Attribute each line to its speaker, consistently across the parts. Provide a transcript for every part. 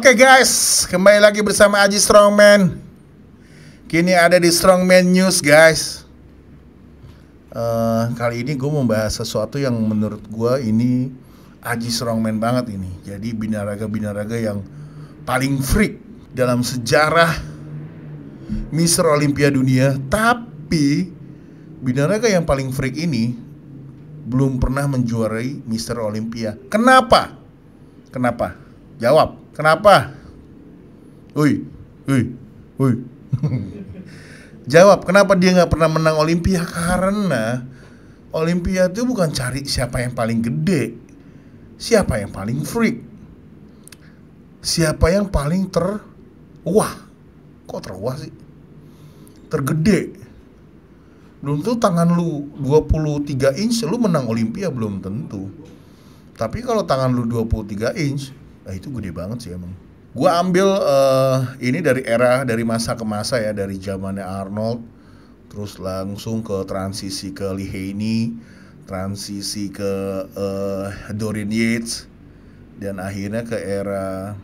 Speaker 1: Oke guys, kembali lagi bersama Aji Strongman. Kini ada di Strongman News guys. Kali ini gue mau bahas sesuatu yang menurut gue ini Aji Strongman banget ini. Jadi binaraga-binaraga yang paling freak dalam sejarah Mr. Olympia dunia. Tapi binaraga yang paling freak ini belum pernah menjuarai Mr. Olympia. Kenapa? Jawab. Kenapa? Woi. Jawab, kenapa dia nggak pernah menang Olympia? Karena Olympia itu bukan cari siapa yang paling gede, siapa yang paling freak, siapa yang paling kok terwah sih? Tergede. Belum tentu tangan lu 23 inch lu menang Olympia, belum tentu. Tapi kalau tangan lu 23 inch, itu gede banget sih emang. Gua ambil ini dari masa ke masa ya, dari zamannya Arnold, terus langsung ke transisi ke Lee Haney, transisi ke Dorian Yates, dan akhirnya ke era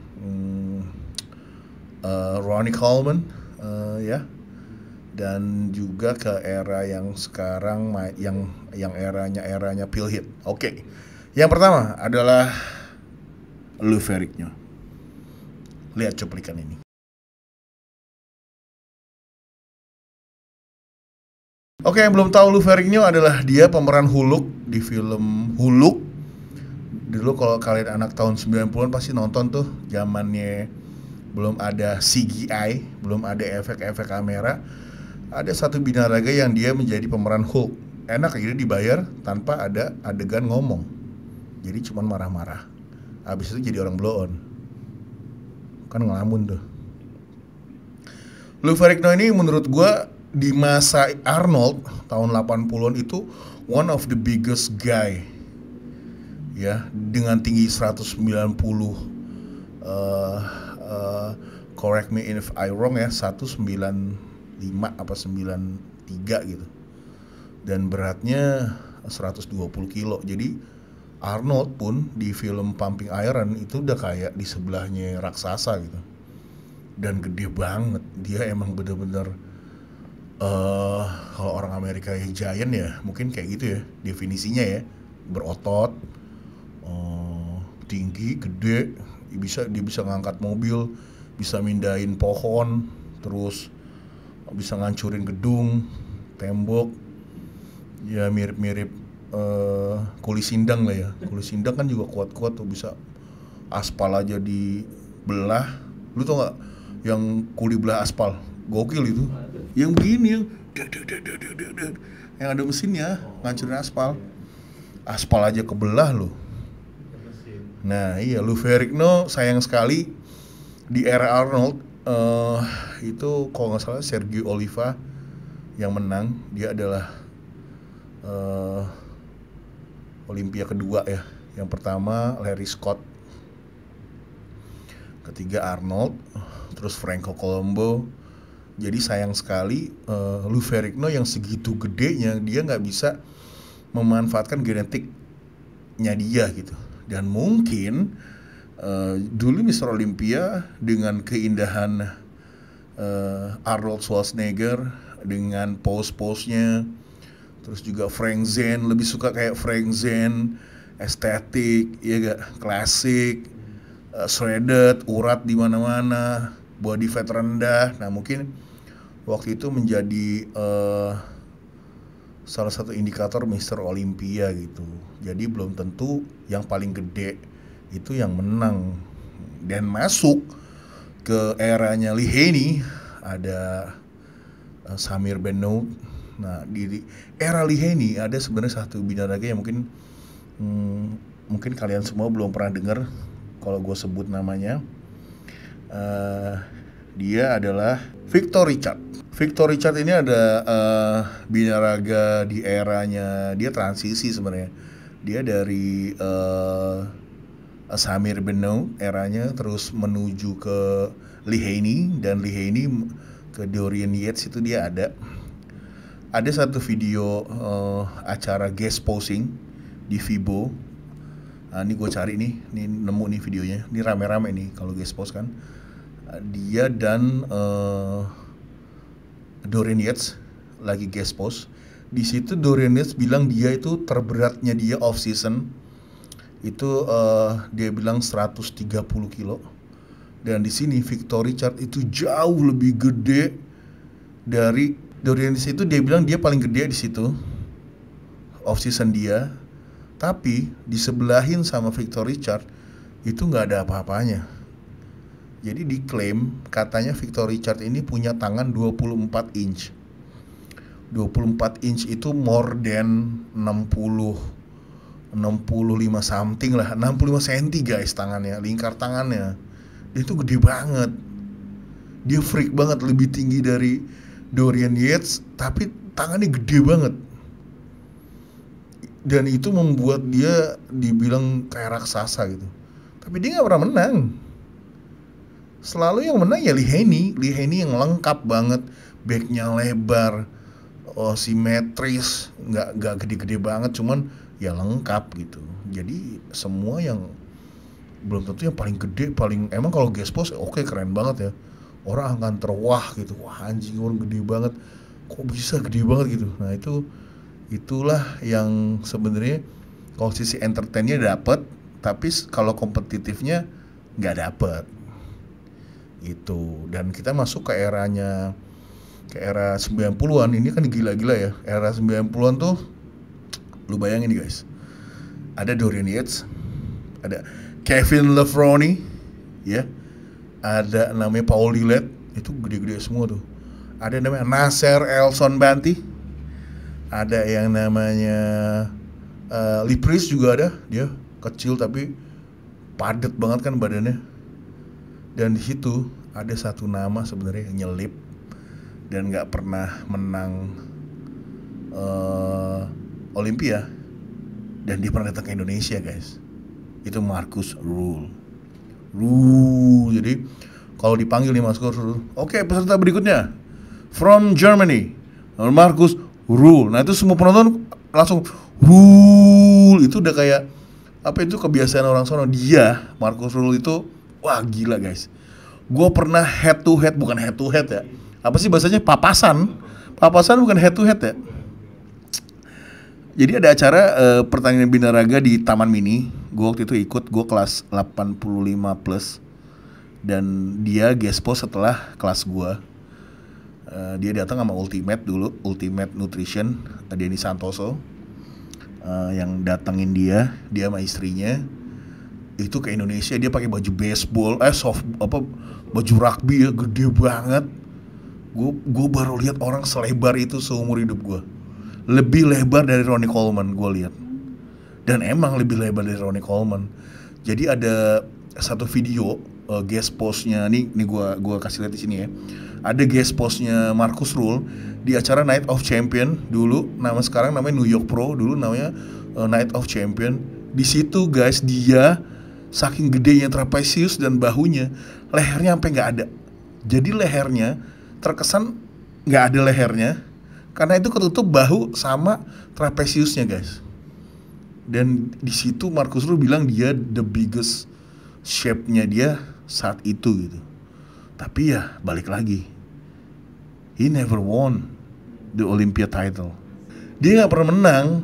Speaker 1: Ronnie Coleman, ya, dan juga ke era yang sekarang yang eranya Phil Heath. Oke. Yang pertama adalah Lou Ferrigno. Lihat cuplikan ini. Oke, yang belum tahu Lou Ferrigno adalah dia pemeran Hulk di film Hulk. Dulu kalau kalian anak tahun 90-an pasti nonton tuh, zamannya belum ada CGI, belum ada efek-efek kamera. Ada satu binaraga yang dia menjadi pemeran Hulk. Enak aja dibayar tanpa ada adegan ngomong. Jadi cuman marah-marah. Habis itu jadi orang blow on. Kan ngelamun tuh. Lou Ferrigno ini menurut gua di masa Arnold tahun 80-an itu one of the biggest guy. Ya, dengan tinggi 190 correct me if I wrong ya, 195 apa 93 gitu. Dan beratnya 120 kilo. Jadi Arnold pun di film Pumping Iron itu udah kayak di sebelahnya raksasa gitu. Dan gede banget. Dia emang bener-bener kalau orang Amerika ya giant ya, mungkin kayak gitu ya definisinya ya. Berotot, tinggi, gede, dia bisa ngangkat mobil, bisa mindahin pohon, terus bisa ngancurin gedung, tembok. Ya mirip-mirip Kuli Sindang lah ya. Kuli Sindang kan juga kuat-kuat tuh, bisa aspal aja dibelah. Lu tau gak yang kuli belah aspal? Gokil itu. Yang begini yang ada mesinnya ngancurin aspal. Aspal aja kebelah loh. Nah iya, Lou Ferrigno sayang sekali di era Arnold itu kalau gak salah Sergio Oliva yang menang. Dia adalah Olympia kedua ya. Yang pertama Larry Scott, ketiga Arnold, terus Franco Colombo. Jadi sayang sekali Lou Ferrigno yang segitu gedenya dia nggak bisa memanfaatkan genetiknya dia gitu. Dan mungkin dulu Mr. Olympia dengan keindahan Arnold Schwarzenegger dengan pose-posenya, terus juga Frank Zane, lebih suka kayak Frank Zane, estetik, ya gak, klasik, shredded, urat di mana-mana, body fat rendah. Nah mungkin waktu itu menjadi salah satu indikator Mr. Olympia gitu. Jadi belum tentu yang paling gede itu yang menang. Dan masuk ke eranya Lee Haney ada Samir Benoud. Nah di era Lee Haney ada sebenarnya satu binaraga yang mungkin kalian semua belum pernah dengar kalau gue sebut namanya. Dia adalah Victor Richard. Victor Richard ini ada binaraga di eranya, dia transisi sebenarnya. Dia dari Samir Benoud eranya terus menuju ke Lee Haney, dan Lee Haney ke Dorian Yates itu dia ada. Ada satu video acara guest posing di FIBO Ini gue cari nih nemu nih videonya. Ini rame-rame nih kalau guest post kan. Dia dan Dorian Yates lagi guest post. Di situ Dorian Yates bilang dia itu terberatnya dia off season itu dia bilang 130 kilo. Dan di sini Victor Richard itu jauh lebih gede dari Dorian Yates. Itu dia bilang dia paling gede di situ off season dia. Tapi disebelahin sama Victor Richard itu nggak ada apa-apanya. Jadi diklaim katanya Victor Richard ini punya tangan 24 inch. 24 inch itu more than 65 something lah, 65 cm guys tangannya, lingkar tangannya. Dia itu gede banget. Dia freak banget, lebih tinggi dari Dorian Yates, tapi tangannya gede banget. Dan itu membuat dia dibilang kayak raksasa gitu. Tapi dia gak pernah menang. Selalu yang menang ya Lee Haney yang lengkap banget, backnya lebar, simetris, nggak gede-gede banget, cuman ya lengkap gitu. Jadi semua yang belum tentu yang paling gede, emang kalau guest post oke, keren banget ya, orang akan terwah gitu, wah anjing orang gede banget, kok bisa gede banget gitu. Nah itulah yang sebenarnya kalau sisi entertainnya dapet, tapi kalau kompetitifnya nggak dapet gitu. Dan kita masuk ke era 90-an, ini kan gila-gila ya. Era 90-an tuh lu bayangin nih guys, ada Dorian Yates, ada Kevin Loughnane, ya, ada namanya Paul Lillard, itu gede-gede semua tuh. Ada namanya Nasser El-Sonbanti, ada yang namanya Lee Priest juga ada, dia kecil tapi padat banget kan badannya. Dan di situ ada satu nama sebenarnya yang nyelip dan nggak pernah menang Olympia, dan dia pernah datang ke Indonesia guys. Itu Markus Ruhl. Jadi kalau dipanggil nih Markus Ruhl, oke, peserta berikutnya from Germany, Markus Ruhl. Nah itu semua penonton langsung Ruhl. Itu udah kayak apa, itu kebiasaan orang sono. Dia Markus Ruhl itu wah gila guys. Gue pernah head to head, bukan head to head ya, apa sih bahasanya, papasan bukan head to head ya. Jadi ada acara pertandingan binaraga di Taman Mini. Gue waktu itu ikut, gue kelas 85 plus, dan dia guest post setelah kelas gue. Dia datang sama Ultimate dulu, Ultimate Nutrition, Denny Santoso yang datengin dia sama istrinya itu ke Indonesia. Dia pakai baju baseball, baju rugby ya, gede banget. Gue baru lihat orang selebar itu seumur hidup gue. Lebih lebar dari Ronnie Coleman gue lihat, dan emang lebih lebar dari Ronnie Coleman. Jadi ada satu video guest postnya, nih gue kasih lihat di sini ya. Ada guest postnya Markus Ruhl di acara Night of Champion dulu, sekarang namanya New York Pro, dulu namanya Night of Champion. Di situ guys, dia saking gedenya trapesius dan bahunya, lehernya sampai nggak ada. Jadi lehernya terkesan nggak ada lehernya, karena itu ketutup bahu sama trapesiusnya guys. Dan di situ Markus Ruhl bilang dia the biggest shape-nya dia saat itu gitu. Tapi ya balik lagi, he never won the Olympia title. Dia nggak pernah menang.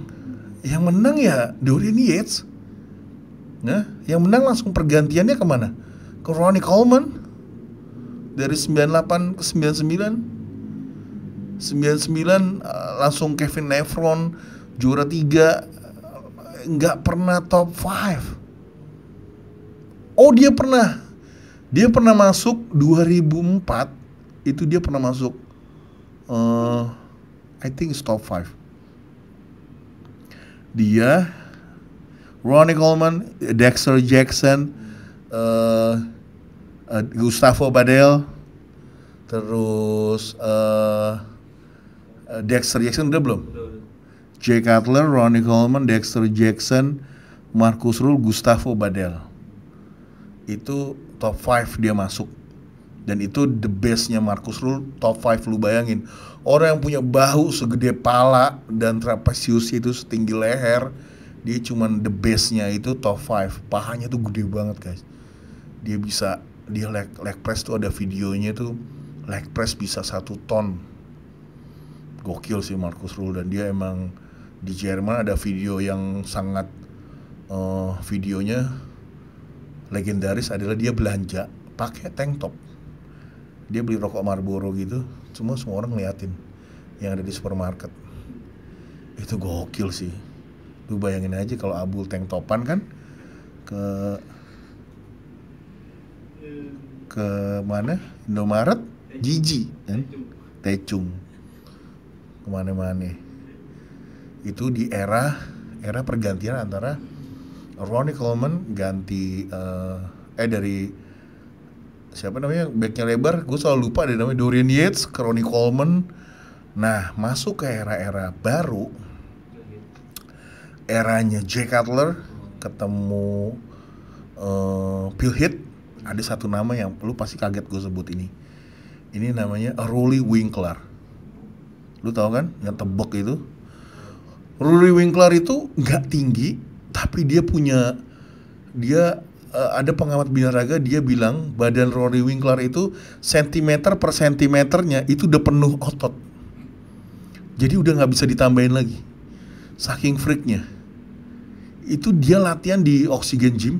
Speaker 1: Yang menang ya Dorian Yates. Nah, yang menang langsung pergantiannya kemana? Ke Ronnie Coleman. Dari 98 ke 99 langsung Kevin Leffron juara 3, nggak pernah top 5. Oh dia pernah masuk 2004, itu dia pernah masuk I think it's top 5. Dia, Ronnie Coleman, Dexter Jackson, Gustavo Badell, terus Dexter Jackson udah belum? Jay Cutler, Ronnie Coleman, Dexter Jackson, Markus Ruhl, Gustavo Badell. Itu top 5 dia masuk. Dan itu the bestnya Markus Ruhl, top 5. Lu bayangin, orang yang punya bahu segede pala dan trapesius itu setinggi leher, Dia cuman the base-nya itu top 5. Pahanya tuh gede banget guys. Dia bisa, dia leg press tuh ada videonya tuh, leg press bisa 1 ton. Gokil sih Markus Rühl. Dan dia emang di Jerman ada video yang sangat videonya legendaris adalah dia belanja pakai tank top. Dia beli rokok Marlboro gitu, semua orang ngeliatin yang ada di supermarket. Itu gokil sih. Lu bayangin aja kalau Abul tank topan kan ke mana? Indomaret, Jiji kan? Tecung. Kemana-mana. Itu di era pergantian antara Ronnie Coleman ganti dari siapa namanya backnya lebar, gue selalu lupa deh namanya, Dorian Yates ke Ronnie Coleman. Nah, masuk ke era baru, eranya Jay Cutler ketemu Phil Heath. Ada satu nama yang lu pasti kaget gue sebut ini namanya Rory Winkler. Lu tahu kan yang tebok itu? Rory Winkler itu nggak tinggi, tapi dia ada pengamat binaraga, dia bilang badan Rory Winkler itu sentimeter per sentimeternya itu udah penuh otot. Jadi udah nggak bisa ditambahin lagi. Saking freaknya. Itu dia latihan di Oxygen Gym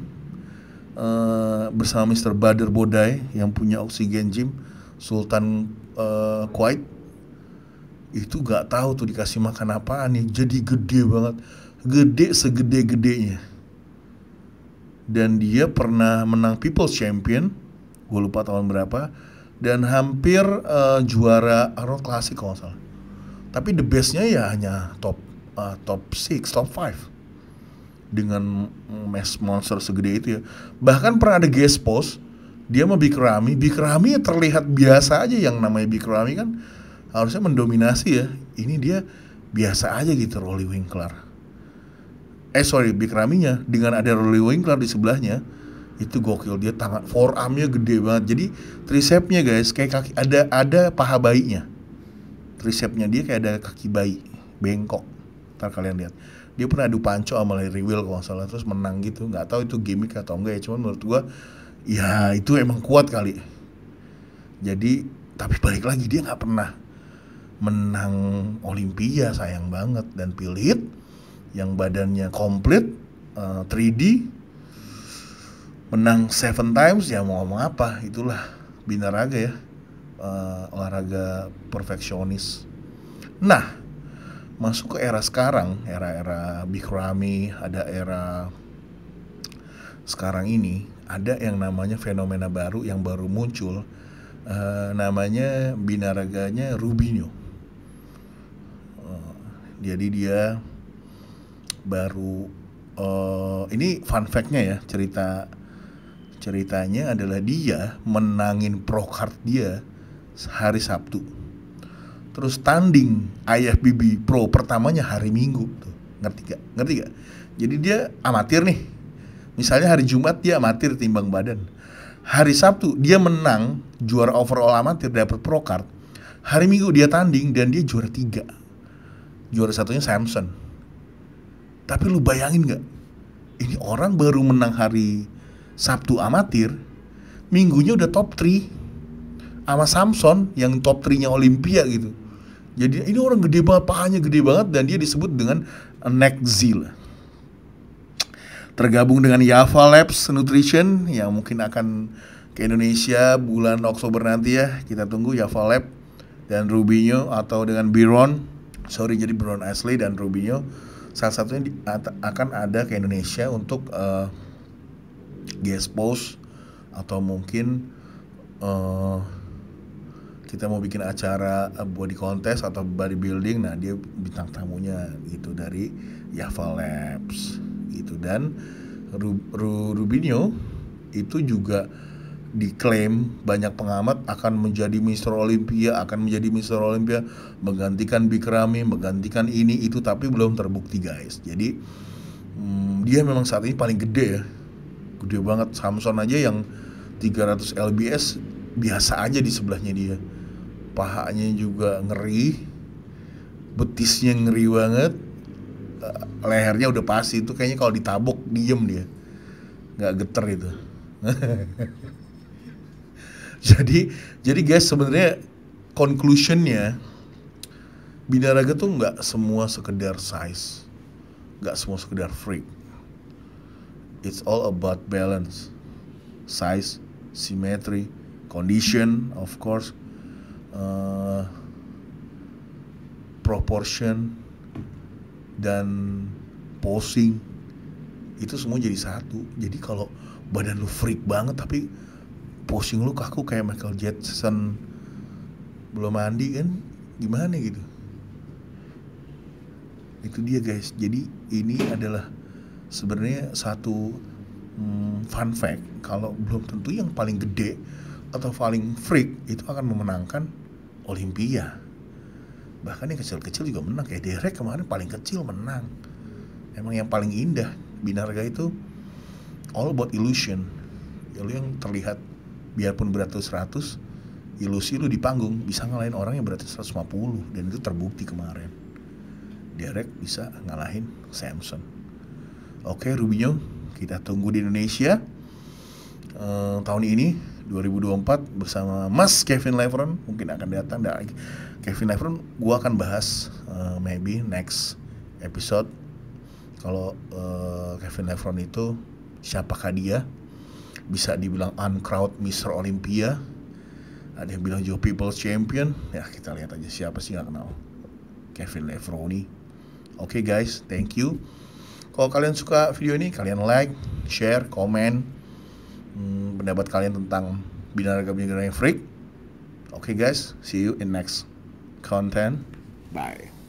Speaker 1: bersama Mr. Bader Bodai yang punya Oxygen Gym, Sultan Kuwait. Itu gak tahu tuh dikasih makan apaan nih, jadi gede banget, gede segede-gedenya. Dan dia pernah menang People's Champion, gue lupa tahun berapa, dan hampir juara Arnold Classic kalau nggak salah. Tapi the bestnya ya hanya top 6, top 5 dengan mass monster segede itu ya. Bahkan pernah ada guest post dia sama Big Ramy ya terlihat biasa aja. Yang namanya Big Ramy kan harusnya mendominasi ya, ini dia biasa aja gitu. Rory Winkler Big Ramy-nya dengan ada Rory Winkler di sebelahnya itu gokil. Dia tangan forearmnya gede banget, jadi tricepnya guys kayak kaki, ada paha bayinya. Tricepnya dia kayak ada kaki bayi bengkok. Ntar kalian lihat, dia pernah adu panco sama Larry Will kalau nggak salah, terus menang gitu. Nggak tahu itu gimmick atau enggak ya, cuman menurut gua ya itu emang kuat kali. Jadi tapi balik lagi, dia nggak pernah menang Olympia, sayang banget. Dan Phil Heath yang badannya komplit 3D menang 7 times, ya mau ngomong apa, itulah binaraga ya, olahraga perfeksionis. Nah, masuk ke era sekarang, era Big Ramy, ada era sekarang ini, ada yang namanya fenomena baru yang baru muncul, namanya binaraganya Rubinho. Jadi dia baru, ini fun fact-nya ya, ceritanya adalah dia menangin pro card dia hari Sabtu. Terus tanding IFBB Pro pertamanya hari Minggu tuh. Ngerti gak? Jadi dia amatir nih. Misalnya hari Jumat dia amatir timbang badan. Hari Sabtu dia menang juara overall amatir, dapat pro card. Hari Minggu dia tanding dan dia juara 3. Juara satunya Samson. Tapi lu bayangin gak? Ini orang baru menang hari Sabtu amatir, Minggunya udah top 3 sama Samson yang top 3-nya Olympia gitu. Jadi ini orang gede banget, pahanya gede banget, dan dia disebut dengan Neck Zeal. Tergabung dengan Yava Labs Nutrition yang mungkin akan ke Indonesia bulan Oktober nanti ya. Kita tunggu Yava Lab dan Rubinho, atau dengan jadi Byron Ashley dan Rubinho. Salah satunya akan ada ke Indonesia untuk guest post, atau mungkin kita mau bikin acara body contest atau bodybuilding. Nah, dia bintang tamunya gitu dari Yava Labs gitu. Dan Rubinho itu juga diklaim banyak pengamat akan menjadi Mr. Olympia, menggantikan Big Ramy, menggantikan ini itu, tapi belum terbukti guys. Jadi dia memang saat ini paling gede ya, gede banget. Samson aja yang 300 lbs biasa aja di sebelahnya dia. Pahanya juga ngeri, betisnya ngeri banget, lehernya udah pasti itu kayaknya kalau ditabok diem dia, nggak geter itu. Jadi guys, sebenarnya conclusionnya binaraga tuh nggak semua sekedar size, nggak semua sekedar freak. It's all about balance, size, symmetry, condition, of course, proportion, dan posing. Itu semua jadi satu. Jadi kalau badan lu freak banget tapi posing lu kaku kayak Michael Jackson belum mandi kan, gimana gitu. Itu dia guys. Jadi ini adalah sebenarnya satu fun fact, kalau belum tentu yang paling gede atau paling freak itu akan memenangkan Olympia. Bahkan yang kecil-kecil juga menang, kayak Derek kemarin paling kecil menang. Emang yang paling indah binaraga itu all about illusion. Ya, lu yang terlihat biarpun berat 100, ilusi lu di panggung bisa ngalahin orang yang beratnya 150, dan itu terbukti kemarin. Derek bisa ngalahin Samson. Oke, Rubinho, kita tunggu di Indonesia tahun ini 2024 bersama Mas Kevin Levron. Mungkin akan datang Kevin Levron. Gua akan bahas maybe next episode kalau Kevin Levron itu siapakah dia. Bisa dibilang uncrowd Mr. Olympia, ada yang bilang Joe People's Champion. Ya kita lihat aja siapa sih nggak kenal Kevin Levroni. Oke guys, thank you. Kalau kalian suka video ini, kalian like, share, komen pendapat kalian tentang binaraga yang freak. Oke guys, see you in next content. Bye.